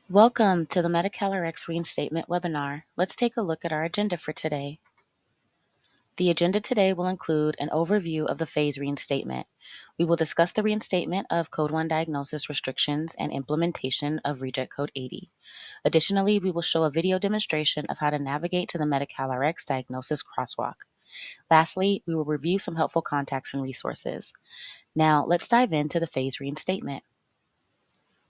Welcome to the Medi-Cal Rx Reinstatement webinar. Let's take a look at our agenda for today. The agenda today will include an overview of the phase reinstatement. We will discuss the reinstatement of Code 1 diagnosis restrictions and implementation of Reject Code 80. Additionally, we will show a video demonstration of how to navigate to the Medi-Cal Rx diagnosis crosswalk. Lastly, we will review some helpful contacts and resources. Now, let's dive into the phase reinstatement.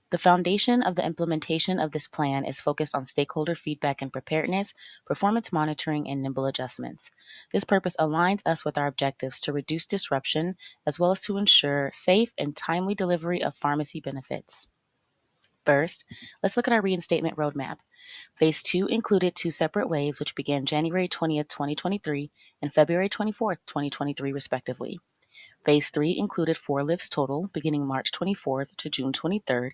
The foundation of the implementation of this plan is focused on stakeholder feedback and preparedness, performance monitoring, and nimble adjustments. This purpose aligns us with our objectives to reduce disruption as well as to ensure safe and timely delivery of pharmacy benefits. First, let's look at our reinstatement roadmap. Phase 2 included two separate waves which began January 20th, 2023 and February 24th, 2023 respectively. Phase 3 included 4 lifts total, beginning March 24th to June 23rd,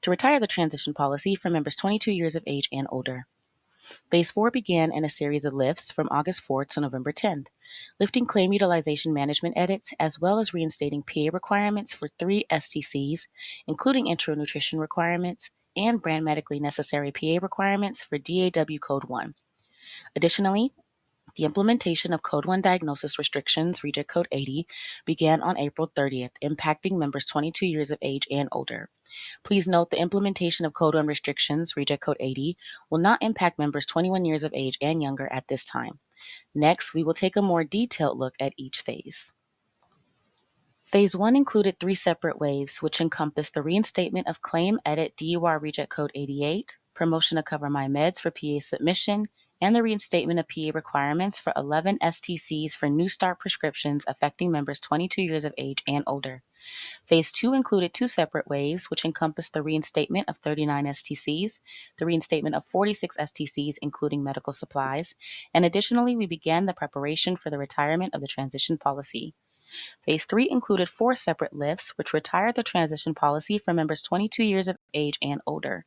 to retire the transition policy for members 22 years of age and older. Phase 4 began in a series of lifts from August 4th to November 10th, lifting claim utilization management edits as well as reinstating PA requirements for 3 STCs, including enteral nutrition requirements and brand medically necessary PA requirements for DAW Code 1. Additionally, the implementation of Code 1 diagnosis restrictions, Reject Code 80, began on April 30th, impacting members 22 years of age and older. Please note the implementation of Code 1 restrictions, Reject Code 80, will not impact members 21 years of age and younger at this time. Next, we will take a more detailed look at each phase. Phase 1 included 3 separate waves, which encompassed the reinstatement of Claim Edit DUR Reject Code 88, promotion of Cover My Meds for PA submission, and the reinstatement of PA requirements for 11 STCs for New Start prescriptions affecting members 22 years of age and older. Phase 2 included 2 separate waves, which encompassed the reinstatement of 39 STCs, the reinstatement of 46 STCs, including medical supplies, and additionally, we began the preparation for the retirement of the transition policy. Phase 3 included 4 separate lifts, which retired the transition policy for members 22 years of age and older.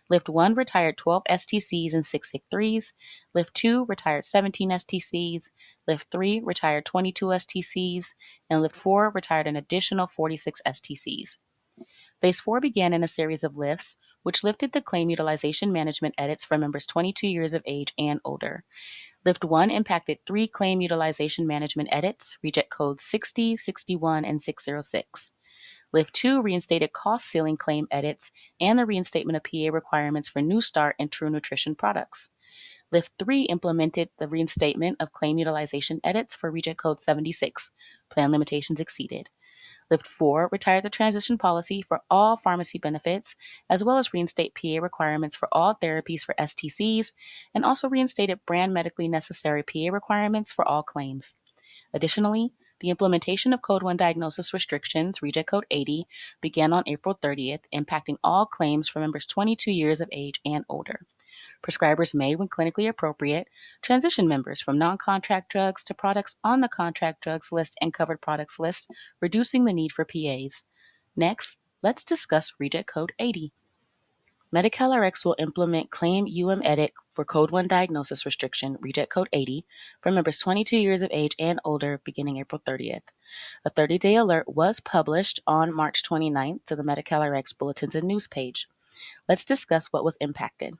Lift 1 retired 12 STCs and 6 HIC3s. Lift 2 retired 17 STCs. Lift 3 retired 22 STCs. And Lift 4 retired an additional 46 STCs. Phase 4 began in a series of lifts, which lifted the claim utilization management edits for members 22 years of age and older. Lift 1 impacted 3 claim utilization management edits, Reject Codes 60, 61, and 606. Lift 2 reinstated cost ceiling claim edits and the reinstatement of PA requirements for New Start and True Nutrition products. Lift 3 implemented the reinstatement of claim utilization edits for Reject Code 76, plan limitations exceeded. Lift 4 retired the transition policy for all pharmacy benefits, as well as reinstate PA requirements for all therapies for STCs, and also reinstated brand medically necessary PA requirements for all claims. Additionally, the implementation of Code 1 diagnosis restrictions, Reject Code 80, began on April 30th, impacting all claims for members 22 years of age and older. Prescribers may, when clinically appropriate, transition members from non-contract drugs to products on the contract drugs list and covered products list, reducing the need for PAs. Next, let's discuss Reject Code 80. Medi-Cal Rx will implement Claim Edit for Code 1 diagnosis restriction, Reject Code 80, for members 22 years of age and older beginning April 30th. A 30-day alert was published on March 29th to the Medi-Cal Rx Bulletins and News page. Let's discuss what was impacted.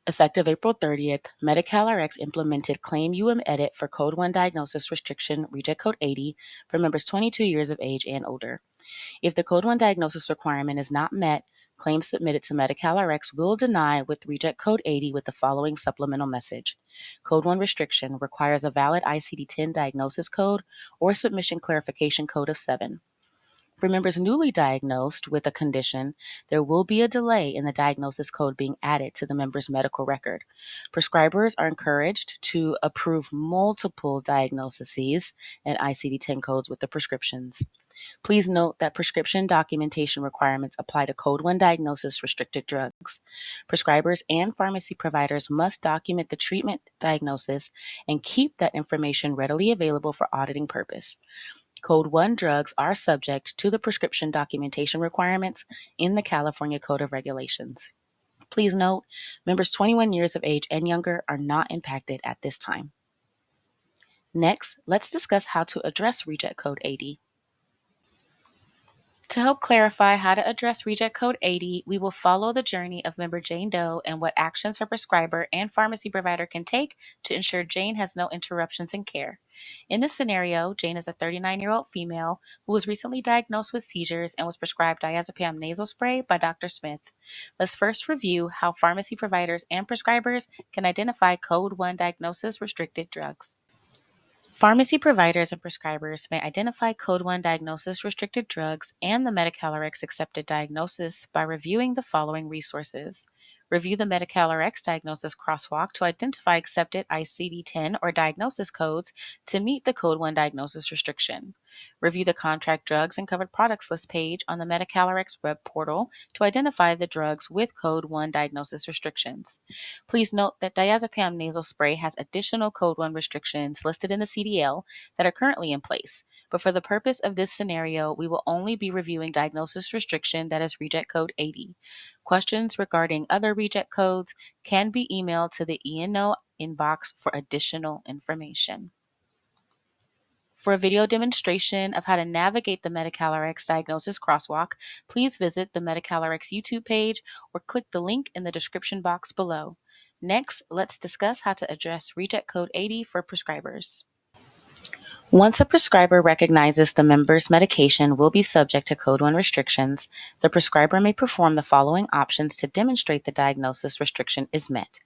Effective April 30th, Medi-Cal Rx implemented Claim Edit for Code 1 diagnosis restriction, Reject Code 80, for members 22 years of age and older. If the Code 1 diagnosis requirement is not met, claims submitted to Medi-Cal Rx will deny with Reject Code 80 with the following supplemental message. Code 1 restriction requires a valid ICD-10 diagnosis code or submission clarification code of 7. For members newly diagnosed with a condition, there will be a delay in the diagnosis code being added to the member's medical record. Prescribers are encouraged to approve multiple diagnoses and ICD-10 codes with the prescriptions. Please note that prescription documentation requirements apply to Code 1 diagnosis restricted drugs. Prescribers and pharmacy providers must document the treatment diagnosis and keep that information readily available for auditing purpose. Code 1 drugs are subject to the prescription documentation requirements in the California Code of Regulations. Please note, members 21 years of age and younger are not impacted at this time. Next, let's discuss how to address Reject Code 80. To help clarify how to address Reject Code 80, we will follow the journey of member Jane Doe and what actions her prescriber and pharmacy provider can take to ensure Jane has no interruptions in care. In this scenario, Jane is a 39-year-old female who was recently diagnosed with seizures and was prescribed diazepam nasal spray by Dr. Smith. Let's first review how pharmacy providers and prescribers can identify Code 1 diagnosis restricted drugs. Pharmacy providers and prescribers may identify Code 1 diagnosis restricted drugs and the Medi-Cal Rx accepted diagnosis by reviewing the following resources. Review the Medi-Cal Rx diagnosis crosswalk to identify accepted ICD-10 or diagnosis codes to meet the Code 1 diagnosis restriction. Review the contract drugs and covered products list page on the Medi-Cal Rx web portal to identify the drugs with Code 1 diagnosis restrictions. Please note that diazepam nasal spray has additional Code 1 restrictions listed in the CDL that are currently in place, but for the purpose of this scenario, we will only be reviewing diagnosis restriction that is Reject Code 80. Questions regarding other reject codes can be emailed to the E&O inbox for additional information. For a video demonstration of how to navigate the Medi-Cal Rx diagnosis crosswalk, please visit the Medi-Cal Rx YouTube page or click the link in the description box below. Next, let's discuss how to address Reject Code 80 for prescribers. Once a prescriber recognizes the member's medication will be subject to Code 1 restrictions, the prescriber may perform the following options to demonstrate the diagnosis restriction is met.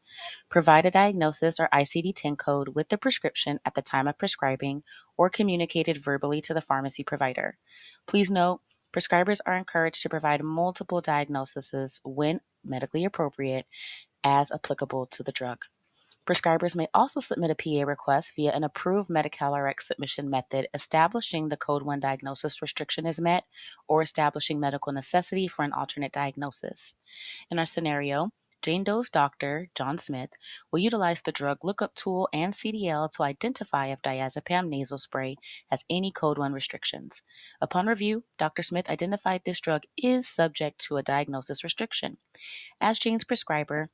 Provide a diagnosis or ICD-10 code with the prescription at the time of prescribing or communicated verbally to the pharmacy provider. Please note, prescribers are encouraged to provide multiple diagnoses when medically appropriate as applicable to the drug. Prescribers may also submit a PA request via an approved Medi-Cal Rx submission method establishing the Code 1 diagnosis restriction is met or establishing medical necessity for an alternate diagnosis. In our scenario, Jane Doe's doctor, John Smith, will utilize the drug lookup tool and CDL to identify if diazepam nasal spray has any Code 1 restrictions. Upon review, Dr. Smith identified this drug is subject to a diagnosis restriction. As Jane's prescriber,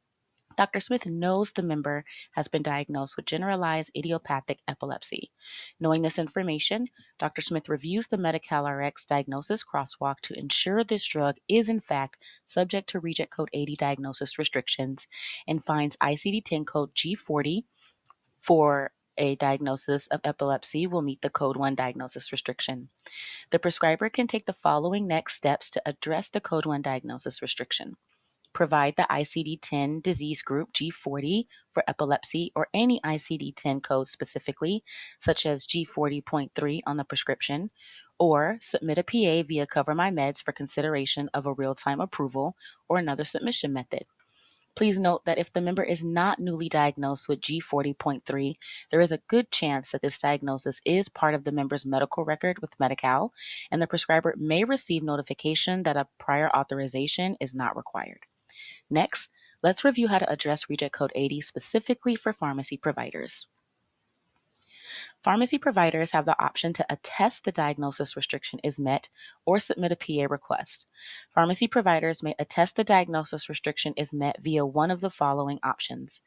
Dr. Smith knows the member has been diagnosed with generalized idiopathic epilepsy. Knowing this information, Dr. Smith reviews the Medi-Cal Rx diagnosis crosswalk to ensure this drug is in fact subject to Reject Code 80 diagnosis restrictions and finds ICD-10 code G40 for a diagnosis of epilepsy will meet the Code 1 diagnosis restriction. The prescriber can take the following next steps to address the Code 1 diagnosis restriction. Provide the ICD-10 disease group G40 for epilepsy or any ICD-10 code specifically, such as G40.3 on the prescription, or submit a PA via Cover My Meds for consideration of a real-time approval or another submission method. Please note that if the member is not newly diagnosed with G40.3, there is a good chance that this diagnosis is part of the member's medical record with Medi-Cal, and the prescriber may receive notification that a prior authorization is not required. Next, let's review how to address Reject Code 80 specifically for pharmacy providers. Pharmacy providers have the option to attest the diagnosis restriction is met or submit a PA request. Pharmacy providers may attest the diagnosis restriction is met via one of the following options.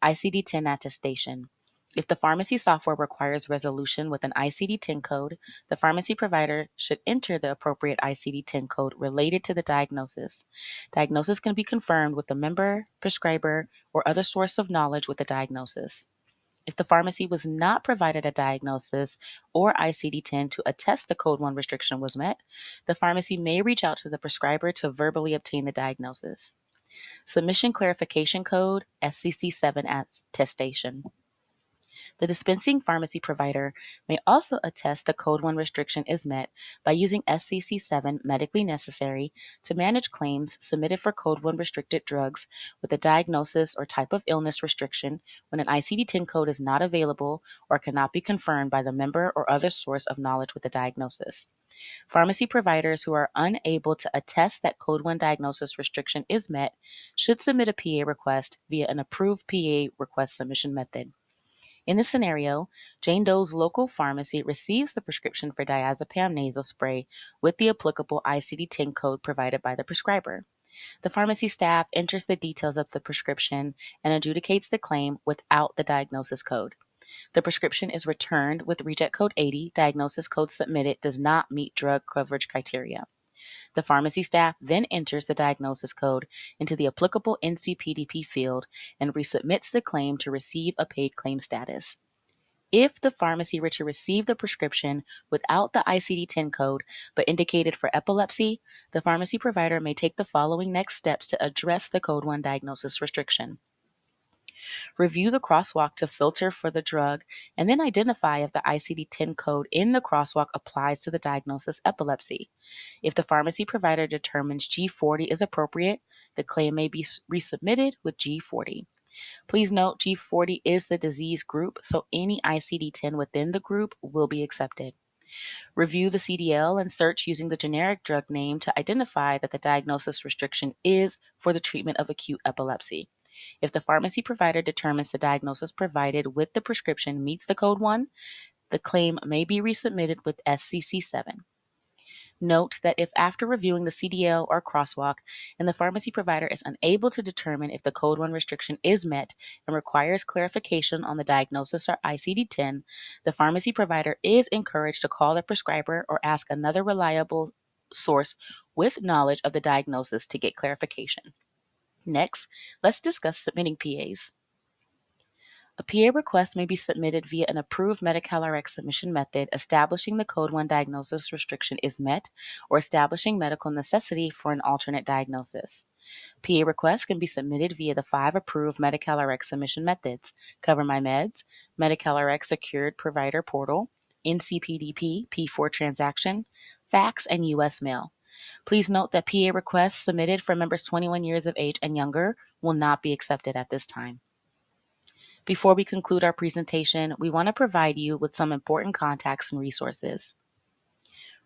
ICD-10 attestation. If the pharmacy software requires resolution with an ICD-10 code, the pharmacy provider should enter the appropriate ICD-10 code related to the diagnosis. Diagnosis can be confirmed with the member, prescriber, or other source of knowledge with the diagnosis. If the pharmacy was not provided a diagnosis or ICD-10 to attest the Code 1 restriction was met, the pharmacy may reach out to the prescriber to verbally obtain the diagnosis. Submission Clarification Code, SCC-7 attestation. The dispensing pharmacy provider may also attest the Code 1 restriction is met by using SCC-7 medically necessary to manage claims submitted for Code 1 restricted drugs with a diagnosis or type of illness restriction when an ICD-10 code is not available or cannot be confirmed by the member or other source of knowledge with the diagnosis. Pharmacy providers who are unable to attest that Code 1 diagnosis restriction is met should submit a PA request via an approved PA request submission method. In this scenario, Jane Doe's local pharmacy receives the prescription for diazepam nasal spray with the applicable ICD-10 code provided by the prescriber. The pharmacy staff enters the details of the prescription and adjudicates the claim without the diagnosis code. The prescription is returned with Reject Code 80, diagnosis code submitted does not meet drug coverage criteria. The pharmacy staff then enters the diagnosis code into the applicable NCPDP field and resubmits the claim to receive a paid claim status. If the pharmacy were to receive the prescription without the ICD-10 code but indicated for epilepsy, the pharmacy provider may take the following next steps to address the Code 1 diagnosis restriction. Review the crosswalk to filter for the drug and then identify if the ICD-10 code in the crosswalk applies to the diagnosis epilepsy. If the pharmacy provider determines G40 is appropriate, the claim may be resubmitted with G40. Please note G40 is the disease group, so any ICD-10 within the group will be accepted. Review the CDL and search using the generic drug name to identify that the diagnosis restriction is for the treatment of acute epilepsy. If the pharmacy provider determines the diagnosis provided with the prescription meets the Code 1, the claim may be resubmitted with SCC7. Note that if after reviewing the CDL or crosswalk and the pharmacy provider is unable to determine if the Code 1 restriction is met and requires clarification on the diagnosis or ICD-10, the pharmacy provider is encouraged to call the prescriber or ask another reliable source with knowledge of the diagnosis to get clarification. Next, let's discuss submitting PAs. A PA request may be submitted via an approved Medi-Cal Rx submission method establishing the Code 1 diagnosis restriction is met or establishing medical necessity for an alternate diagnosis. PA requests can be submitted via the 5 approved Medi-Cal Rx submission methods: Cover My Meds, Medi-Cal Rx Secured Provider Portal, NCPDP, P4 Transaction, fax, and U.S. mail. Please note that PA requests submitted for members 21 years of age and younger will not be accepted at this time. Before we conclude our presentation, we want to provide you with some important contacts and resources.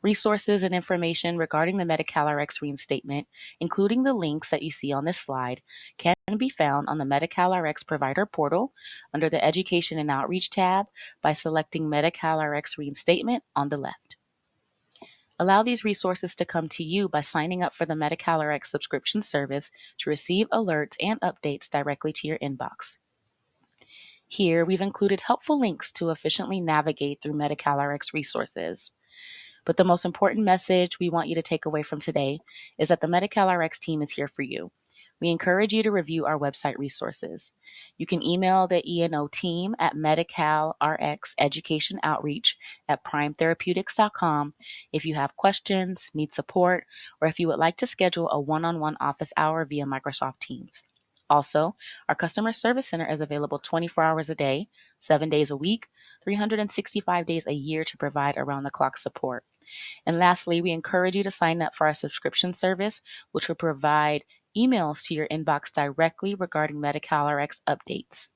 Resources and information regarding the Medi-Cal Rx Reinstatement, including the links that you see on this slide, can be found on the Medi-Cal Rx Provider Portal under the Education and Outreach tab by selecting Medi-Cal Rx Reinstatement on the left. Allow these resources to come to you by signing up for the Medi-Cal Rx subscription service to receive alerts and updates directly to your inbox. Here, we've included helpful links to efficiently navigate through Medi-Cal Rx resources. But the most important message we want you to take away from today is that the Medi-Cal Rx team is here for you. We encourage you to review our website resources. You can email the E&O team at Medi-Cal Rx Education Outreach at primetherapeutics.com if you have questions, need support, or if you would like to schedule a one-on-one office hour via Microsoft Teams. Also, our customer service center is available 24 hours a day, 7 days a week, 365 days a year to provide around-the-clock support. And lastly, we encourage you to sign up for our subscription service, which will provide emails to your inbox directly regarding Medi-Cal Rx updates.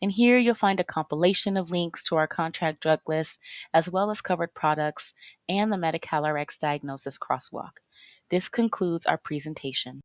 And here you'll find a compilation of links to our contract drug list, as well as covered products and the Medi-Cal Rx diagnosis crosswalk. This concludes our presentation.